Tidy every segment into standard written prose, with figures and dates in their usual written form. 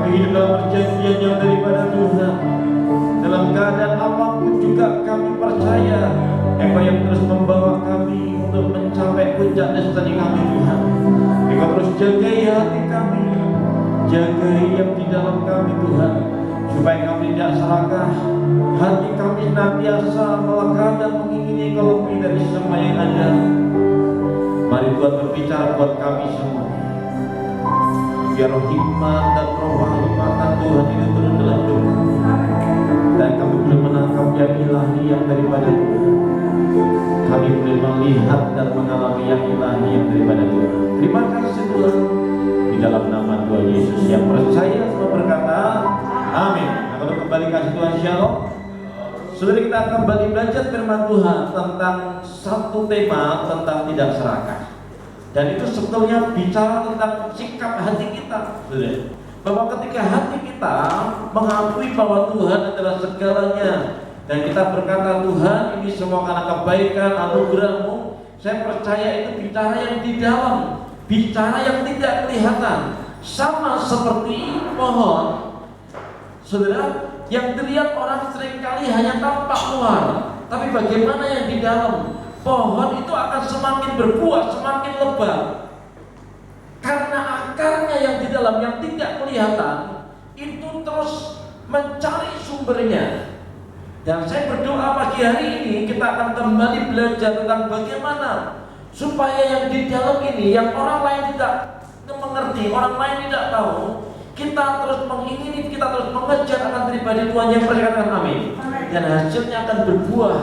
Kami hidup dalam perjanjian yang daripada Tuhan. Dalam keadaan apapun juga kami percaya Engkau yang terus membawa kami untuk mencapai puncak destiny kami Tuhan. Engkau terus jagai hati kami, jagai yang di dalam kami Tuhan, supaya kami tidak serakah. Hati kami senantiasa melekat dan mengingini Engkau lebih dari semua yang ada. Mari Tuhan berbicara buat kami semua. Biar roh hikmat dan roh hikmatan Tuhan itu turun dalam hidup dan kami boleh menangkap yang ilahi yang daripada Tuhan. Kami boleh melihat dan mengalami yang ilahi yang daripada Tuhan. Terima kasih Tuhan. Di dalam nama Tuhan Yesus yang percaya semua berkata amin. Nah, kalau kembali kasih Tuhan shalom. Saudara, kita akan kembali belajar firman Tuhan tentang satu tema tentang tidak serakah. Dan itu sebetulnya bicara tentang sikap hati kita, saudara. Bahwa ketika hati kita mengakui bahwa Tuhan adalah segalanya, dan kita berkata Tuhan ini semua karena kebaikan anugerah-Mu, saya percaya itu bicara yang di dalam, bicara yang tidak kelihatan. Sama seperti pohon, saudara, yang dilihat orang seringkali hanya tampak luar, tapi bagaimana yang di dalam? Pohon itu akan semakin berbuah, semakin lebat, karena akarnya yang di dalam yang tidak kelihatan itu terus mencari sumbernya. Dan saya berdoa pagi hari ini kita akan kembali belajar tentang bagaimana supaya yang di dalam ini, yang orang lain tidak mengerti, orang lain tidak tahu, kita terus mengingini, kita terus mengejar akan pribadi Tuhan yang percaya. Amin. Dan hasilnya akan berbuah,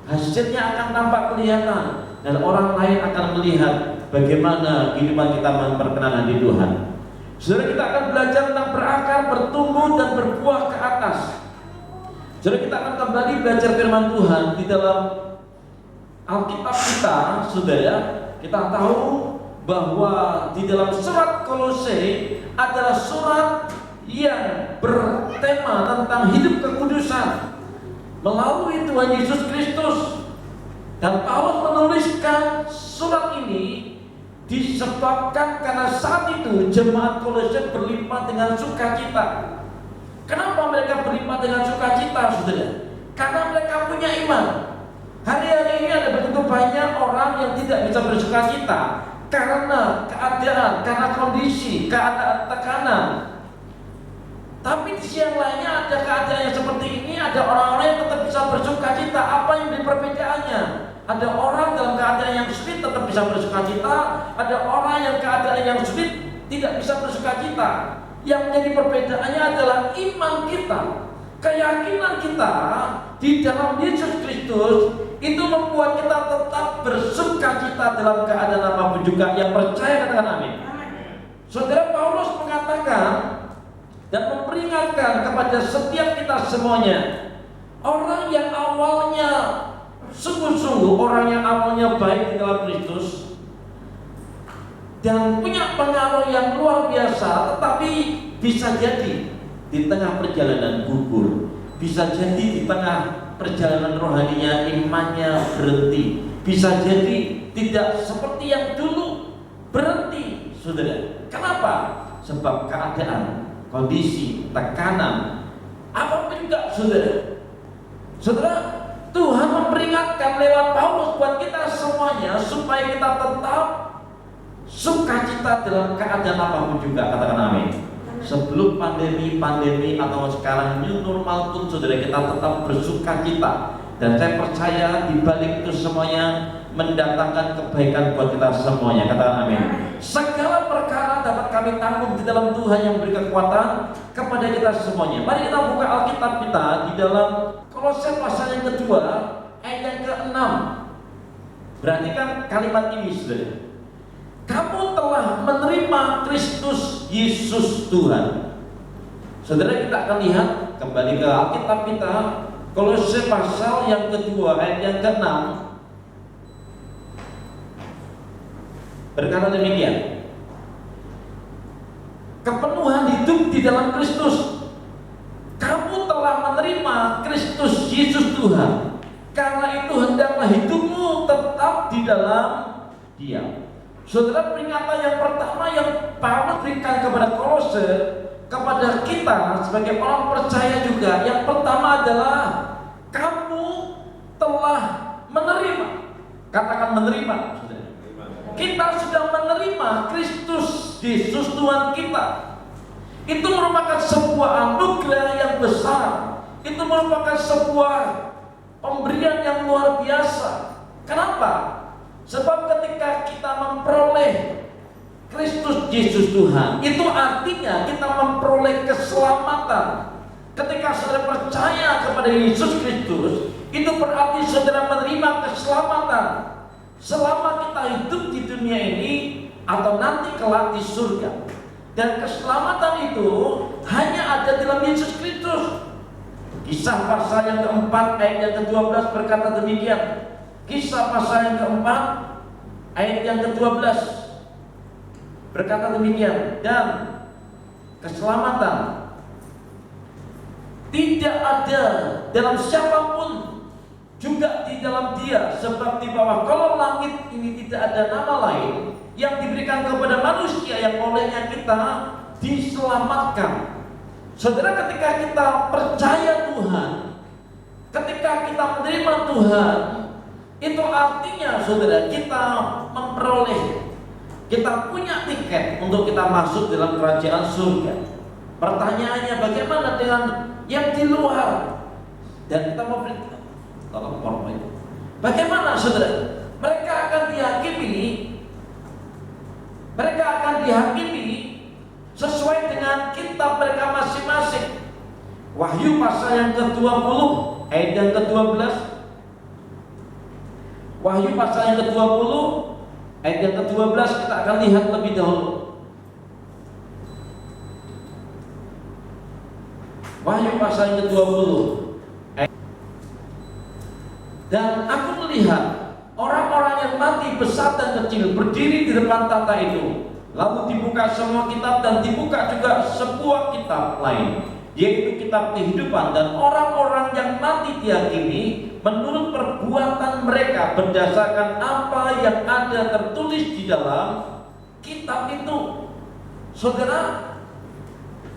hasilnya akan tampak kelihatan, dan orang lain akan melihat bagaimana kehidupan kita memperkenalkan di Tuhan. Saudara, kita akan belajar tentang berakar, bertumbuh, dan berbuah ke atas. Saudara, kita akan kembali belajar firman Tuhan di dalam Alkitab kita. Saudara, kita tahu bahwa di dalam surat Kolose adalah surat yang bertema tentang hidup kekudusan melalui Tuhan Yesus Kristus. Dan Paulus menuliskan surat ini disebabkan karena saat itu jemaat Kolose berlimpah dengan sukacita. Kenapa mereka berlimpah dengan sukacita, saudara? Karena mereka punya iman. Hari-hari ini ada begitu banyak orang yang tidak bisa bersukacita karena keadaan, karena kondisi, keadaan tekanan. Tapi di sisi yang lainnya ada keadaan yang seperti ini, ada orang-orang yang tetap bisa bersukacita. Apa yang menjadi perbedaannya? Ada orang dalam keadaan yang sulit tetap bisa bersukacita, ada orang yang keadaan yang sulit tidak bisa bersukacita. Yang menjadi perbedaannya adalah iman kita, keyakinan kita di dalam Yesus Kristus itu membuat kita tetap bersukacita dalam keadaan apapun juga. Yang percaya katakan amin. Saudara, Paulus mengatakan dan memperingatkan kepada setiap kita semuanya, orang yang awalnya sungguh-sungguh, orang yang awalnya baik di dalam Kristus dan punya pengaruh yang luar biasa, tetapi bisa jadi di tengah perjalanan gugur, bisa jadi di tengah perjalanan rohaninya imannya berhenti, bisa jadi tidak seperti yang dulu berhenti, saudara. Kenapa? Sebab keadaan, kondisi, tekanan, apapun juga, saudara. Saudara, Tuhan memperingatkan lewat Paulus buat kita semuanya supaya kita tetap sukacita dalam keadaan apapun juga. Katakan amin. Sebelum pandemi atau sekarang new normal pun, saudara, kita tetap bersukacita. Dan saya percaya di balik itu semuanya mendatangkan kebaikan buat kita semuanya. Katakan amin. Segala perkara dapat kami tanggung di dalam Tuhan yang memberi kekuatan kepada kita semuanya. Mari kita buka Alkitab kita di dalam Kolose pasal yang kedua ayat yang ke-6. Perhatikan kalimat ini, saudara. Kamu telah menerima Kristus Yesus Tuhan. Saudara, kita akan lihat kembali ke Alkitab kita, Kolose pasal yang kedua ayat yang ke-6. Berkata demikian, kepenuhan hidup di dalam Kristus. Kamu telah menerima Kristus Yesus Tuhan. Karena itu hendaklah hidupmu tetap di dalam Dia. Saudara, peringatan yang pertama yang Paulus berikan kepada Kolose, kepada kita sebagai orang percaya juga. Yang pertama adalah kamu telah menerima. Katakan menerima. Kita sudah menerima Kristus Yesus Tuhan kita. Itu merupakan sebuah anugerah yang besar. Itu merupakan sebuah pemberian yang luar biasa. Kenapa? Sebab ketika kita memperoleh Kristus Yesus Tuhan, itu artinya kita memperoleh keselamatan. Ketika saudara percaya kepada Yesus Kristus, itu berarti saudara menerima keselamatan selama kita hidup di dunia ini atau nanti kelak di surga. Dan keselamatan itu hanya ada dalam Yesus Kristus. Kisah pasal yang keempat ayat yang ke-12 berkata demikian. Kisah pasal yang keempat ayat yang ke-12 berkata demikian. Dan keselamatan tidak ada dalam siapapun, juga di dalam Dia, sebab di bawah kolong langit ini tidak ada nama lain yang diberikan kepada manusia yang olehnya kita diselamatkan. Saudara, ketika kita percaya Tuhan, ketika kita menerima Tuhan, itu artinya saudara kita memperoleh, kita punya tiket untuk kita masuk dalam kerajaan surga. Pertanyaannya, bagaimana dengan yang di luar? Dan kita mau beritahu, tolong PowerPoint. Bagaimana saudara? Mereka akan dihakimi sesuai dengan kitab mereka masing-masing. Wahyu pasal yang ke-20 ayat yang ke-12. Wahyu pasal yang ke-20 ayat yang ke-12 kita akan lihat lebih dahulu. Wahyu pasal yang ke-20. Dan aku melihat orang-orang yang mati besar dan kecil berdiri di depan tahta itu. Lalu dibuka semua kitab dan dibuka juga sebuah kitab lain, yaitu kitab kehidupan. Dan orang-orang yang mati dihakimi menurut perbuatan mereka berdasarkan apa yang ada tertulis di dalam kitab itu. Saudara,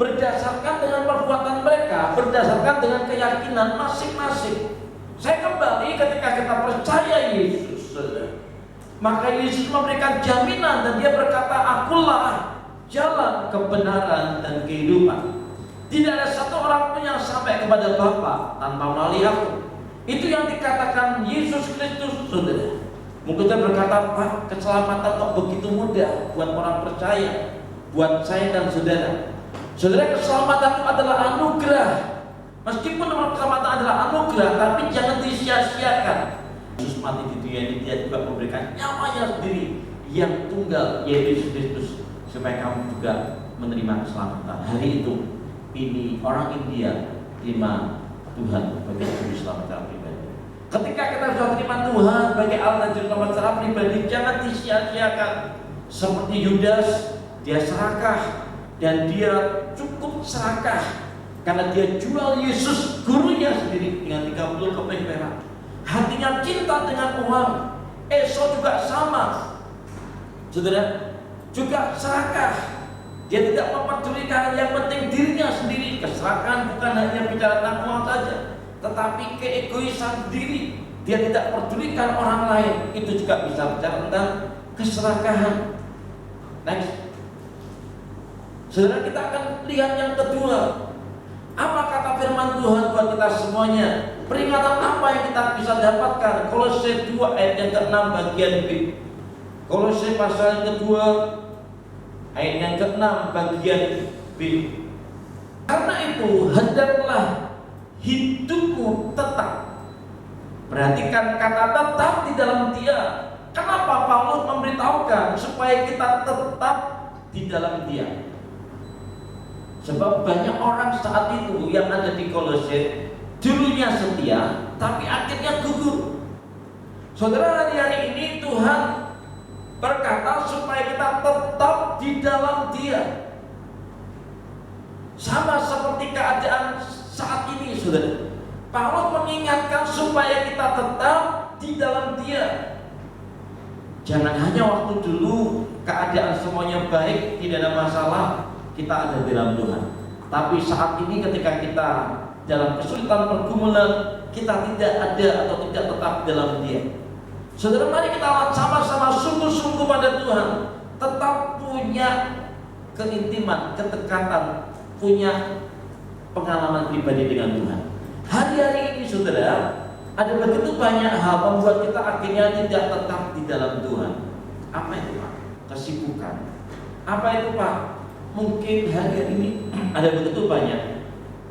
berdasarkan dengan perbuatan mereka, berdasarkan dengan keyakinan masing-masing. Saya kembali ketika kita percaya Yesus, maka Yesus memberikan jaminan dan Dia berkata, akulah jalan, kebenaran, dan kehidupan. Tidak ada satu orang pun yang sampai kepada Bapa tanpa melalui aku. Itu yang dikatakan Yesus Kristus, saudara. Mungkin kita berkata, Pak, keselamatan kok begitu mudah buat orang percaya, buat saya dan saudara. Saudara, keselamatan itu adalah anugerah. Meskipun keselamatan adalah anugerah, tapi jangan disia-siakan. Yesus mati di dunia ini, Dia juga memberikan nyawanya sendiri yang tunggal, yaitu Yesus Kristus, supaya kamu juga menerima keselamatan. Hari itu, ini orang India terima Tuhan sebagai juru selamat secara pribadi. Ketika kita sudah terima Tuhan sebagai Allah dan juru selamat secara pribadi, jangan disia-siakan. Seperti Yudas, dia serakah, dan dia cukup serakah karena dia jual Yesus gurunya sendiri dengan 30 keping perak. Hatinya cinta dengan uang. Esau juga sama, saudara, juga serakah. Dia tidak mempedulikan, yang penting dirinya sendiri. Keserakahan bukan hanya bicara tentang uang saja, tetapi keegoisan diri. Dia tidak pedulikan orang lain. Itu juga bisa bicara tentang keserakahan. Next, saudara, kita akan lihat yang kedua. Apa kata firman Tuhan buat kita semuanya? Peringatan apa yang kita bisa dapatkan? Kolose 2 ayat yang ke-6 bagian B. Kolose pasal yang kedua ayat yang ke-6 bagian B. Karena itu hendaklah hidupmu tetap. Perhatikan kata tetap di dalam Dia. Kenapa Paulus memberitahukan supaya kita tetap di dalam Dia? Sebab banyak orang saat itu yang ada di Kolose dulunya setia, tapi akhirnya gugur. Saudara, hari-hari ini Tuhan berkata supaya kita tetap di dalam Dia. Sama seperti keadaan saat ini, saudara. Paulus mengingatkan supaya kita tetap di dalam Dia. Jangan hanya waktu dulu keadaan semuanya baik, tidak ada masalah, kita ada di dalam Tuhan. Tapi saat ini ketika kita dalam kesulitan pergumulan, kita tidak ada atau tidak tetap dalam Dia. Saudara, mari kita sama-sama sungguh-sungguh pada Tuhan, tetap punya keintiman, kedekatan, punya pengalaman pribadi dengan Tuhan. Hari-hari ini saudara, ada begitu banyak hal membuat kita akhirnya tidak tetap di dalam Tuhan. Apa itu Pak? Kesibukan. Apa itu Pak? Mungkin hari-hari ini ada begitu banyak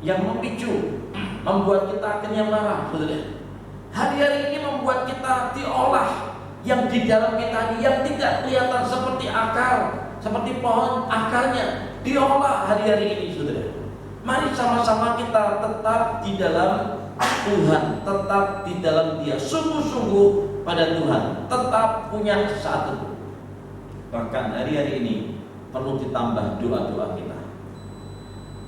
yang memicu, membuat kita akhirnya marah, saudara. Hari-hari ini membuat kita diolah yang di dalam kita ini yang tidak kelihatan seperti akar, seperti pohon akarnya, diolah hari-hari ini, saudara. Mari sama-sama kita tetap di dalam Tuhan, tetap di dalam Dia, sungguh-sungguh pada Tuhan, tetap punya satu. Bahkan hari-hari ini perlu ditambah doa-doa kita.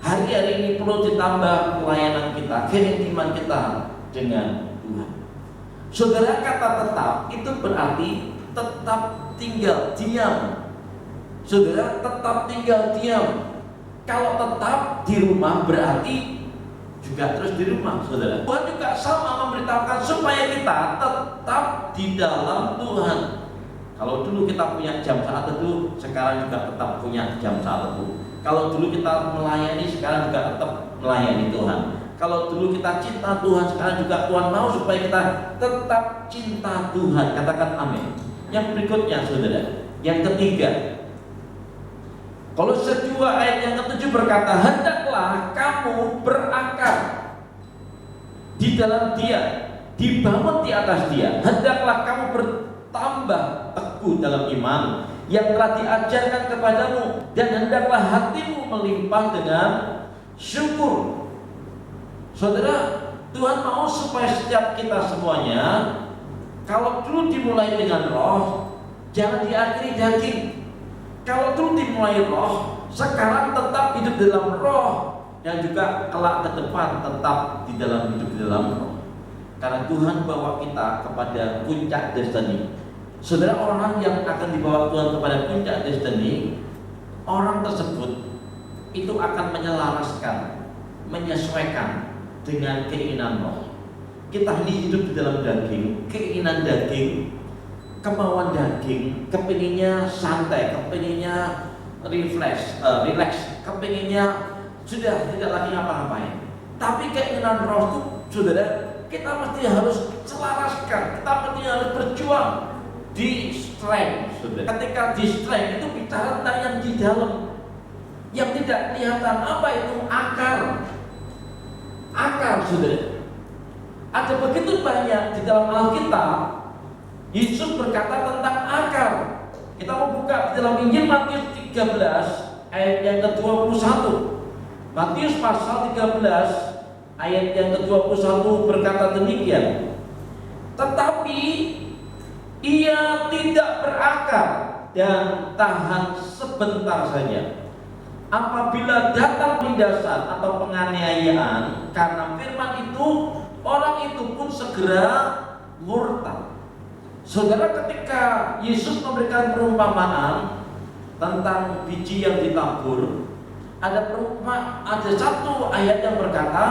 Hari-hari ini perlu ditambah pelayanan kita, keintiman kita dengan Tuhan. Saudara, kata tetap itu berarti tetap tinggal diam. Saudara, tetap tinggal diam. Kalau tetap di rumah berarti juga terus di rumah, saudara. Tuhan juga sama memberitahukan supaya kita tetap di dalam Tuhan. Kalau dulu kita punya jam saat teduh, sekarang juga tetap punya jam saat teduh. Kalau dulu kita melayani, sekarang juga tetap melayani Tuhan. Kalau dulu kita cinta Tuhan, sekarang juga Tuhan mau supaya kita tetap cinta Tuhan. Katakan amin. Yang berikutnya, saudara, yang ketiga, Kolose 2 ayat yang ke-7 berkata, hendaklah kamu berakar di dalam Dia, dibangun di atas Dia. Hendaklah kamu bertambah teguh dalam iman yang telah diajarkan kepadamu, dan hendaklah hatimu melimpah dengan syukur. Saudara, Tuhan mau supaya setiap kita semuanya, kalau dulu dimulai dengan roh, jangan diakhiri daging. Kalau dulu dimulai roh, sekarang tetap hidup dalam roh, dan juga kelak ke depan tetap di dalam hidup di dalam roh. Karena Tuhan bawa kita kepada puncak destiny. Saudara, orang yang akan dibawa Tuhan kepada puncak destiny, orang tersebut itu akan menyelaraskan, menyesuaikan dengan keinginan roh. Kita ini hidup di dalam daging, keinginan daging, kemauan daging, kepinginnya santai, kepinginnya relax, kepinginnya sudah tidak lagi ngapa-ngapain. Tapi keinginan roh itu, saudara, kita mesti harus selaraskan, kita mesti harus berjuang di strength. Ketika di strength itu bicara tentang yang di dalam, yang tidak kelihatan. Apa itu? Akar. Akar, saudara. Ada begitu banyak di dalam Alkitab Yesus berkata tentang akar. Kita mau buka di dalam Injil Matius 13 ayat yang ke-21. Matius pasal 13 ayat yang ke-21 berkata demikian. Tetapi ia tidak berakar dan tahan sebentar saja. Apabila datang penindasan atau penganiayaan karena firman itu, orang itu pun segera murtad. Saudara, ketika Yesus memberikan perumpamaan tentang biji yang ditabur, ada satu ayat yang berkata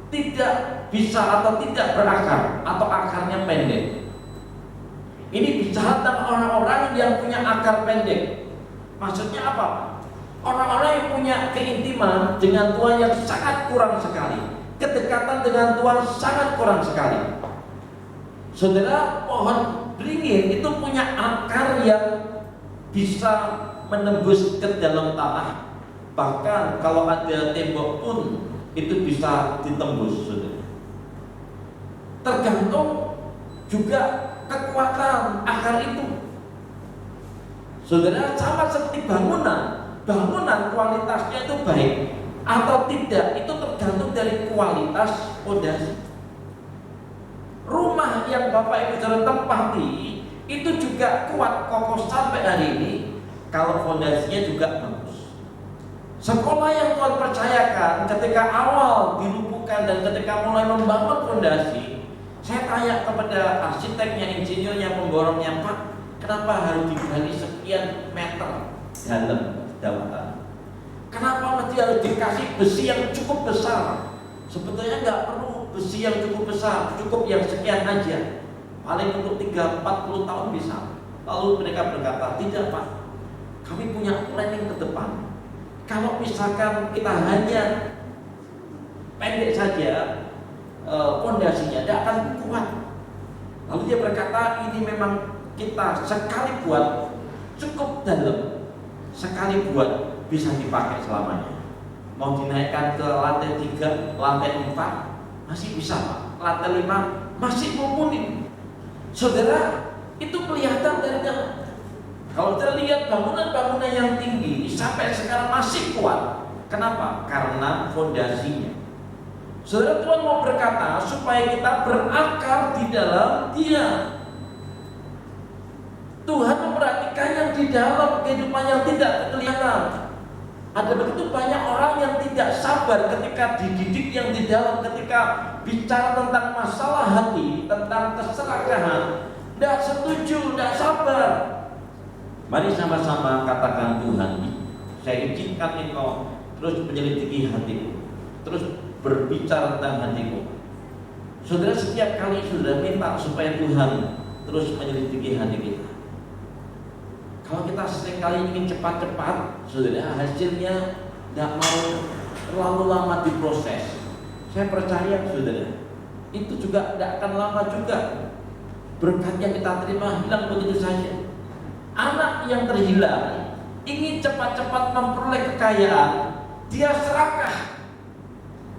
tidak bisa atau tidak berakar atau akarnya pendek. Ini bicara tentang orang-orang yang punya akar pendek. Maksudnya apa? Orang-orang yang punya keintiman dengan Tuhan yang sangat kurang sekali, kedekatan dengan Tuhan sangat kurang sekali. Saudara, pohon beringin itu punya akar yang bisa menembus ke dalam tanah. Bahkan kalau ada tembok pun itu bisa ditembus, saudara. Tergantung juga kekuatan akar itu. Saudara, sama seperti bangunan kualitasnya itu baik atau tidak, itu tergantung dari kualitas fondasi. Rumah yang Bapak Ibu Saudara tempati itu juga kuat kokoh sampai hari ini kalau fondasinya juga bagus. Sekolah yang Tuhan percayakan ketika awal dilumpuhkan dan ketika mulai membangun fondasi, saya tanya kepada arsiteknya, insinyurnya, pemborongnya, Pak, kenapa harus digali sekian meter dalam tanah? Kenapa mesti harus dikasih besi yang cukup besar? Sebetulnya nggak perlu besi yang cukup besar, cukup yang sekian aja. Paling untuk 3-40 tahun bisa. Lalu mereka berkata, tidak Pak, kami punya planning ke depan. Kalau misalkan kita hanya pendek saja, fondasinya tidak akan kuat. Lalu dia berkata, ini memang kita sekali buat cukup dalam, sekali buat bisa dipakai selamanya. Mau dinaikkan ke lantai 3, lantai 4 masih bisa Pak. Lantai 5 masih mumpuni. Saudara, itu kelihatan dari dalam. Kalau kita lihat bangunan-bangunan yang tinggi sampai sekarang masih kuat. Kenapa? Karena fondasinya. Saudara, Tuhan mau berkata supaya kita berakar di dalam Dia. Tuhan memperhatikan yang di dalam kehidupan yang tidak kelihatan. Ada begitu banyak orang yang tidak sabar ketika dididik yang di dalam, ketika bicara tentang masalah hati, tentang keserakahan, tidak setuju, tidak sabar. Mari sama-sama katakan, Tuhan, saya izinkan Engkau terus menyelidiki hatiku, terus berbicara tentang hatiku. Saudara, setiap kali saudara minta supaya Tuhan terus menyelidiki hati kita. Kalau kita seringkali ingin cepat-cepat, saudara, hasilnya tidak mau terlalu lama diproses. Saya percaya saudara, itu juga tidak akan lama juga. Berkat yang kita terima hilang begitu saja. Anak yang terhilang ingin cepat-cepat memperoleh kekayaan, dia serakah.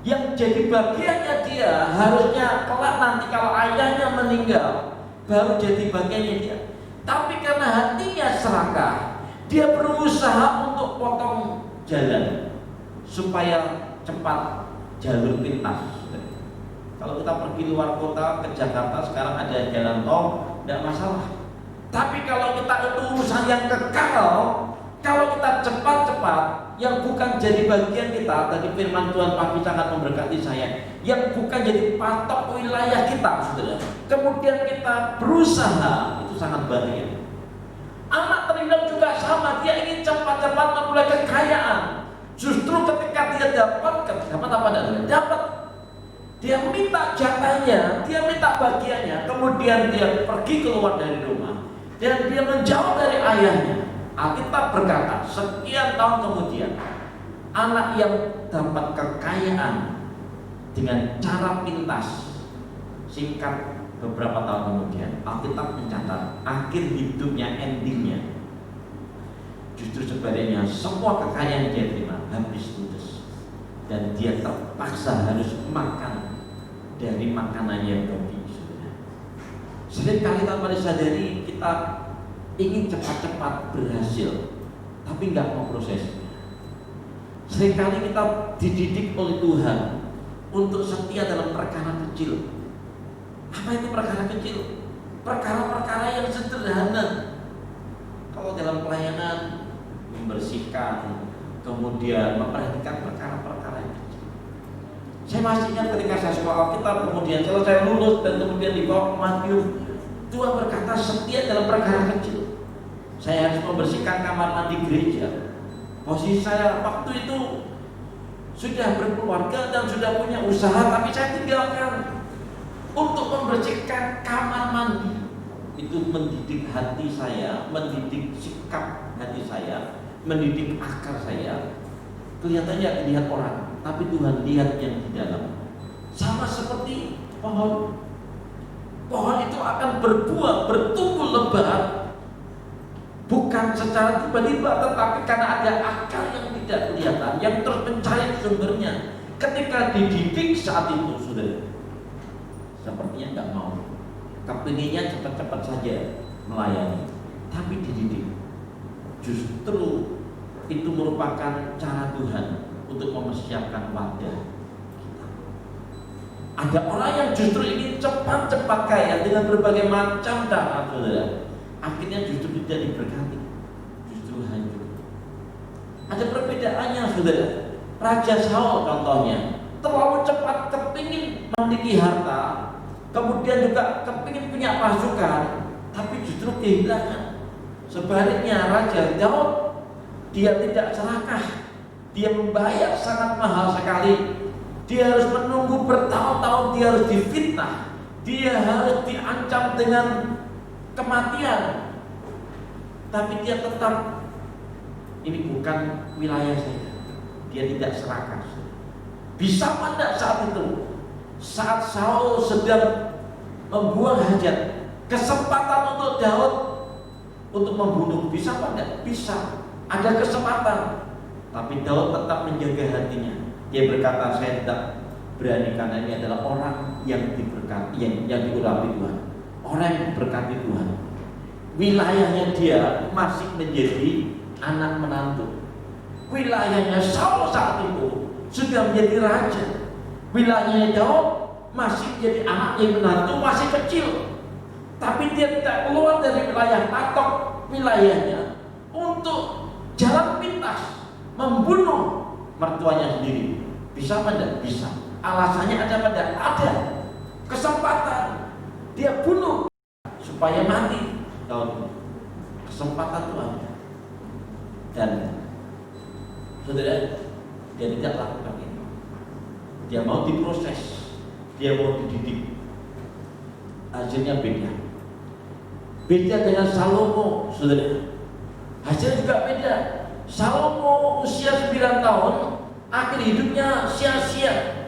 Yang jadi bagiannya dia harusnya kelak nanti kalau ayahnya meninggal baru jadi bagiannya dia. Tapi karena hatinya serakah, dia berusaha untuk potong jalan supaya cepat jalur pintas. Kalau kita pergi luar kota ke Jakarta sekarang ada jalan tol, tidak masalah. Tapi kalau kita itu urusan yang kekal, kalau kita cepat-cepat, yang bukan jadi bagian kita, tadi firman Tuhan pagi sangat memberkati saya, yang bukan jadi patok wilayah kita, saudara. Kemudian kita berusaha, itu sangat bahaya. Anak terhilang juga sama, dia ingin cepat-cepat memulai kekayaan. Justru ketika dia dapat apa dan dapat, dia minta jatahnya, dia minta bagiannya, kemudian dia pergi keluar dari rumah dan dia menjauh dari ayahnya. Alkitab berkata, sekian tahun kemudian anak yang dapat kekayaan dengan cara pintas, singkat beberapa tahun kemudian Alkitab mencatat akhir hidupnya, endingnya justru sebaliknya, semua kekayaan dia terima habis ludes dan dia terpaksa harus makan dari makanan yang babi. Seringkali tanpa disadari kita ingin cepat-cepat berhasil, tapi nggak mau prosesnya. Seringkali kita dididik oleh Tuhan untuk setia dalam perkara kecil. Apa itu perkara kecil? Perkara-perkara yang sederhana. Kalau dalam pelayanan membersihkan, kemudian memperhatikan perkara-perkara yang kecil. Saya masih ingat ketika saya sekolah Alkitab, kemudian selesai lulus dan kemudian dibawa ke Madiun, Tuhan berkata setia dalam perkara kecil. Saya harus membersihkan kamar mandi gereja. Posisi saya waktu itu sudah berkeluarga dan sudah punya usaha, tapi saya tinggalkan untuk membersihkan kamar mandi. Itu mendidik hati saya, mendidik sikap hati saya, mendidik akar saya. Kelihatannya dilihat orang, tapi Tuhan lihat yang di dalam. Sama seperti pohon. Pohon itu akan berbuah, bertumbuh lebat, bukan secara tiba-tiba, tetapi karena ada akar yang tidak kelihatan, yang terus mencari sumbernya. Ketika dididik saat itu, saudara, sepertinya nggak mau, kepinginnya cepat-cepat saja melayani, tapi dididik. Justru itu merupakan cara Tuhan untuk mempersiapkan wadah kita. Ada orang yang justru ingin cepat-cepat kaya dengan berbagai macam cara, saudara. Akhirnya justru tidak diberkati, justru hancur. Ada perbedaannya, saudara. Raja Saul contohnya terlalu cepat kepingin memiliki harta, kemudian juga kepingin punya pasukan, tapi justru kehilangan. Sebaliknya Raja Daud, dia tidak serakah, dia membayar sangat mahal sekali. Dia harus menunggu bertahun-tahun, dia harus difitnah, dia harus diancam dengan kematian. Tapi dia tetap, ini bukan wilayah saya. Dia tidak serakah. Bisa pada saat itu, saat Saul sedang membuang hajat, kesempatan untuk Daud untuk membunuh, bisa pada? Bisa. Ada kesempatan. Tapi Daud tetap menjaga hatinya. Dia berkata, saya tidak berani karena ini adalah orang yang diberkati, yang diurapi Tuhan, orang yang diberkati Tuhan. Wilayahnya dia masih menjadi anak menantu. Wilayahnya Saul saat itu sudah menjadi raja. Wilayahnya Daud masih menjadi anak yang menantu, masih kecil. Tapi dia tidak keluar dari wilayah patok wilayahnya untuk jalan pintas membunuh mertuanya sendiri. Bisa pada? Bisa. Alasannya ada pada? Ada. Kesempatan dia bunuh supaya mati. Daud, kesempatan itu ada. Dan saudara, dia tidak lakukan itu. Dia mau diproses, dia mau dididik. Hasilnya beda. Beda dengan Salomo, saudara. Hasilnya juga beda. Salomo usia 9 tahun, akhir hidupnya sia-sia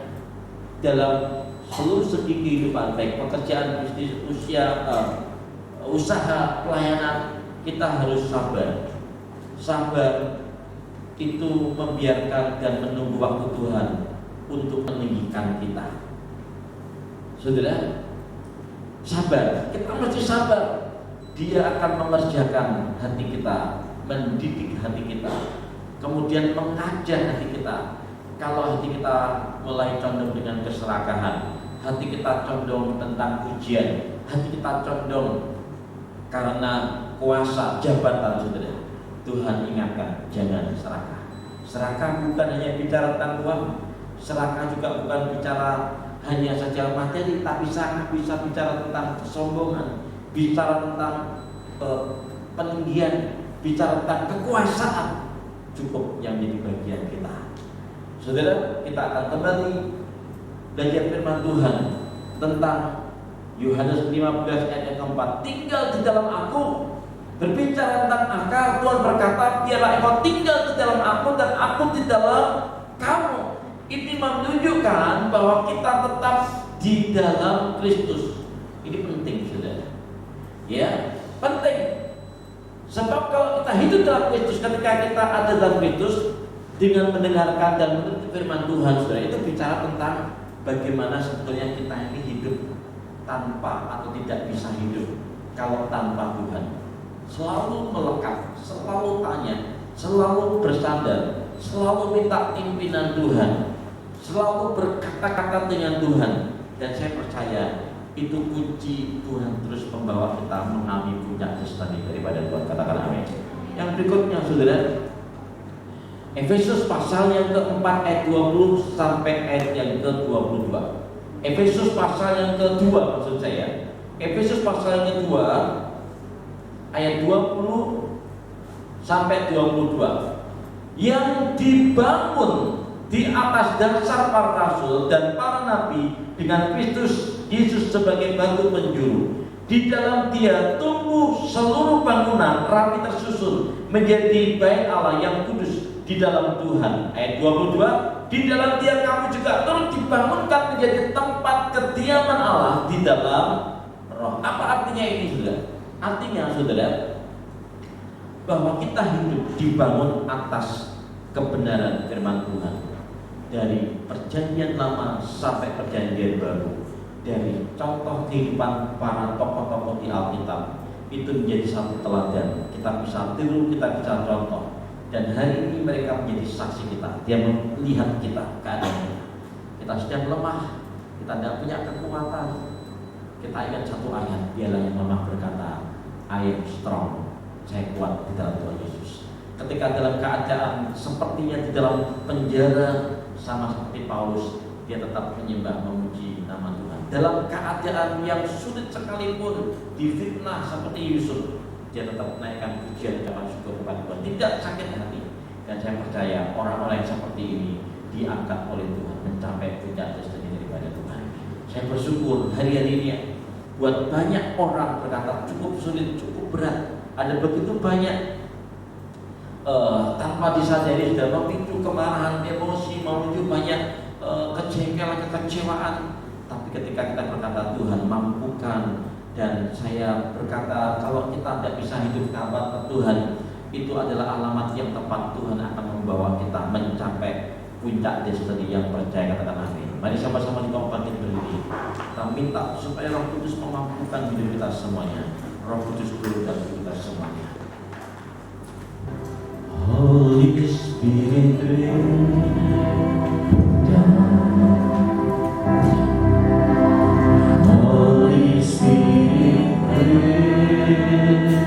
dalam seluruh segi kehidupan, baik pekerjaan, bisnis, usaha, pelayanan. Kita harus sabar. Sabar itu membiarkan dan menunggu waktu Tuhan untuk meninggikan kita. Saudara, sabar. Kita mesti sabar. Dia akan mengerjakan hati kita, mendidik hati kita, kemudian mengajar hati kita. Kalau hati kita mulai condong dengan keserakahan, hati kita condong tentang ujian, hati kita condong karena kuasa jabatan, saudara, Tuhan ingatkan, jangan serakah. Serakah bukan hanya bicara tentang uang, serakah juga bukan bicara hanya saja materi, tapi serakah bisa bicara tentang kesombongan, bicara tentang peninggian, bicara tentang kekuasaan. Cukup yang jadi bagian kita. Saudara, kita akan kembali belajar firman Tuhan tentang Yohanes 15 ayat yang keempat. Tinggal di dalam aku. Berbicara tentang akal, Tuhan berkata, biarlah engkau tinggal di dalam aku dan aku di dalam kamu. Ini menunjukkan bahwa kita tetap di dalam Kristus. Ini penting, saudara. Ya, penting. Sebab kalau kita hidup dalam Kristus, ketika kita ada dalam Kristus, dengan mendengarkan dan mengerti firman Tuhan, saudara, itu bicara tentang bagaimana sebetulnya kita ini hidup tanpa atau tidak bisa hidup kalau tanpa Tuhan. Selalu melekat, selalu tanya, selalu bersandar, selalu minta pimpinan Tuhan, selalu berkata-kata dengan Tuhan. Dan saya percaya itu kunci Tuhan terus membawa kita mengalami puncak destiny daripada Tuhan. Katakan amin. Yang berikutnya, saudara, Efesus pasal yang keempat ayat 20 sampai ayat yang ke-22. Efesus pasal yang kedua, maksud saya. Efesus pasal yang kedua ayat 20 sampai 22. Yang dibangun di atas dasar para rasul dan para nabi dengan Kristus Yesus sebagai batu penjuru. Di dalam Dia tumbuh seluruh bangunan rapi tersusun menjadi bait Allah yang kudus di dalam Tuhan. Ayat 22, di dalam Dia kamu juga turut dibangunkan menjadi tempat kediaman Allah di dalam Roh. Apa artinya ini, saudara? Artinya, saudara, bahwa kita hidup dibangun atas kebenaran firman Tuhan. Dari perjanjian lama sampai perjanjian baru, dari contoh kehidupan para tokoh-tokoh di Alkitab, itu menjadi satu teladan. Kita bisa tiru, kita bisa contoh. Dan hari ini mereka menjadi saksi kita. Dia melihat kita, keadaan kita. Kita sedang lemah, kita tidak punya kekuatan. Kita ingat satu ayat, dialah yang lemah berkata, I am strong, saya kuat di dalam Tuhan Yesus. Ketika dalam keadaan sepertinya di dalam penjara, sama seperti Paulus, dia tetap menyembah, memuji nama Tuhan. Dalam keadaan yang sulit sekalipun, difitnah seperti Yusuf, dia tetap menaikkan pujian ucapan syukur kepada Tuhan. Tidak sakit hati, Dan saya percaya orang-orang yang seperti ini diangkat oleh Tuhan, mencapai puncak destiny daripada Tuhan. Saya bersyukur hari-hari ini buat banyak orang berkata cukup sulit, cukup berat, ada begitu banyak tanpa disadari sudah memicu kemarahan, emosi, memicu banyak kejengkelan, kekecewaan. Tapi ketika kita berkata Tuhan mampukan, dan saya berkata kalau kita tidak bisa hidup tanpa Tuhan, itu adalah alamat yang tepat. Tuhan akan membawa kita mencapai puncak destiny yang percaya, katakan amin. Mari sama-sama kita bangkit berdiri. Kita minta supaya Roh Kudus memampukan hidup kita semuanya. Roh Kudus turun dalam hidup kita semuanya. Holy Spirit rain down. Holy Spirit rain down.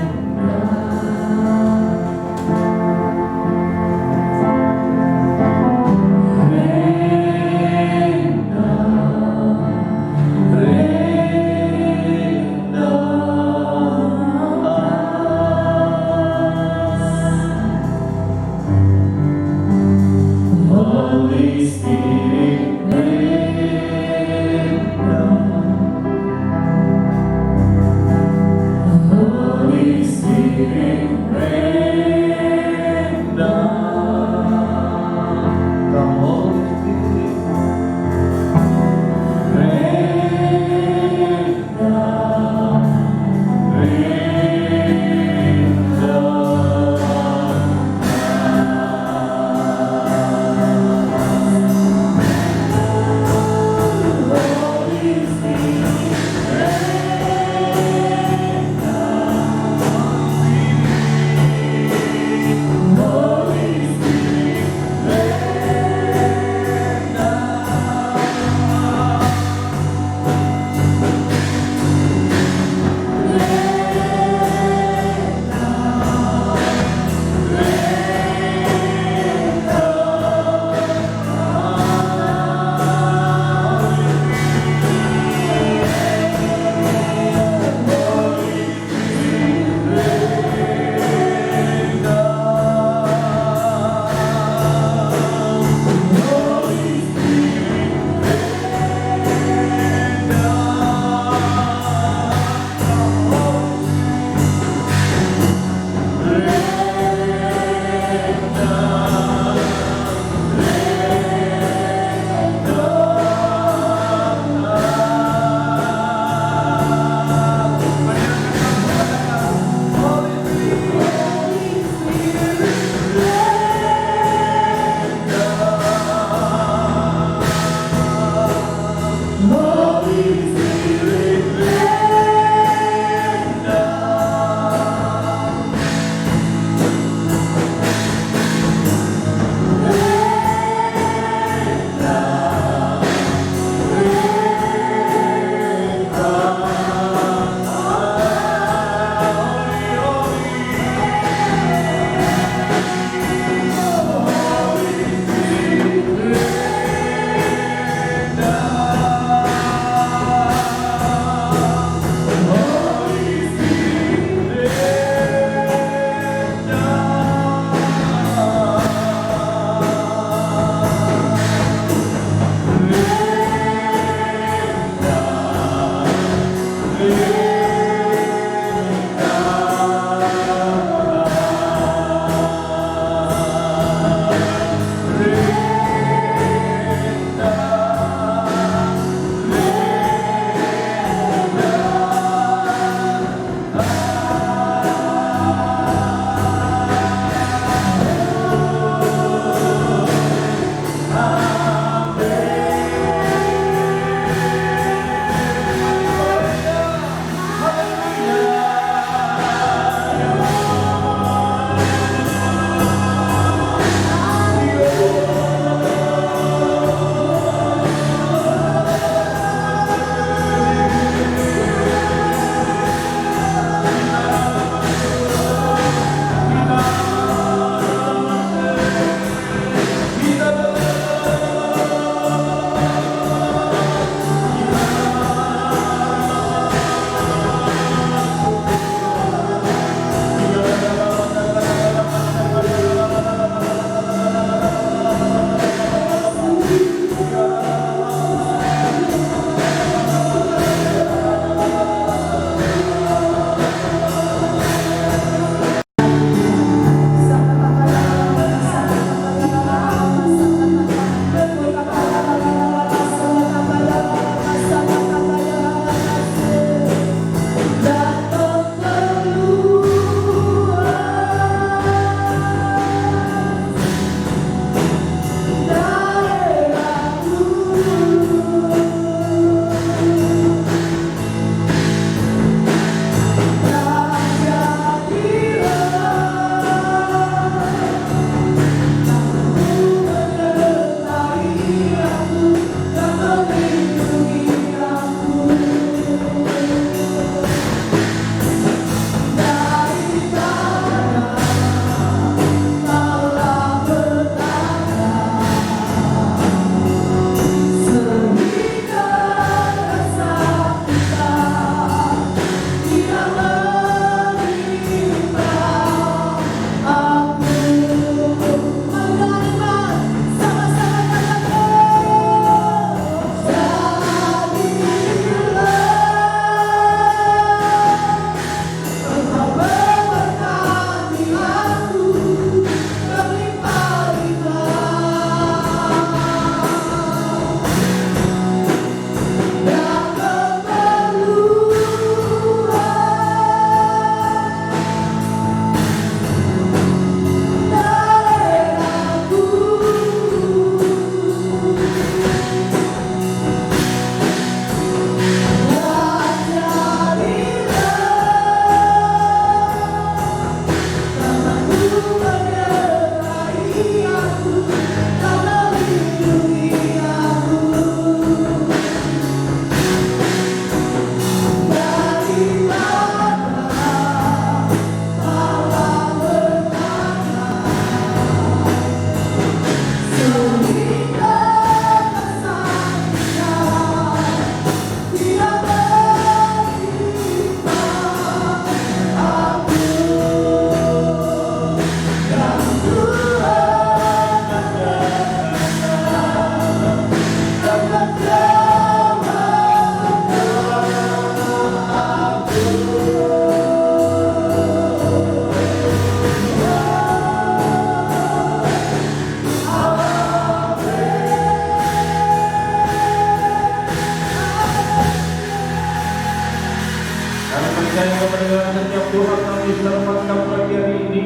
di serempat kamu pagi hari ini.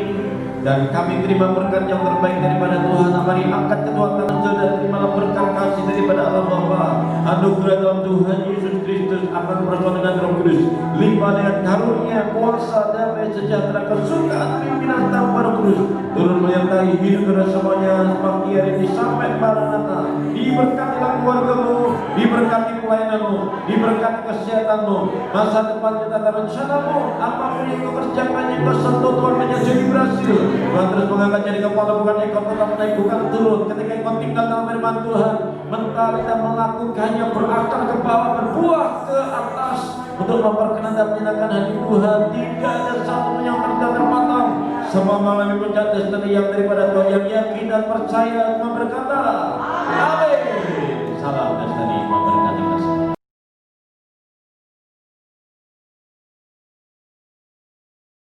Dan kami terima berkat yang terbaik daripada Tuhan. Mari angkat kedua tangan saudara dan terimalah berkat kasih daripada Allah Bapa. Anugerah dalam Tuhan Yesus Kristus akan bersama dengan Roh Kudus, limpah dengan karunia, kuasa, damai, sejahtera, kesukaan, pimpinan tanpa Roh Kudus turun menyertai hidup kita semuanya pagi hari ini sampai Maranatha. Diberkatilah keluargamu, diberkati pelayananmu, diberkati kesehatanmu, masa depan kita dan rencanamu, apapun yang kau kerjakan, yang kau sentuh Tuhan menjadi berhasil. Tuhan terus mengangkat jadi kepala, bukan ekor, tetap naik bukan turun. Ketika engkau tinggal dalam firman Tuhan, mentari dan melakukannya berakar ke bawah, berbuah ke atas untuk memperkenan dan menyenangkan hati Tuhan. Tidak ada satu pun yang terpotong. Semua mengalami puncak destiny yang daripada Tuhan, yang yakin dan percaya berkata, amin. Salam destiny.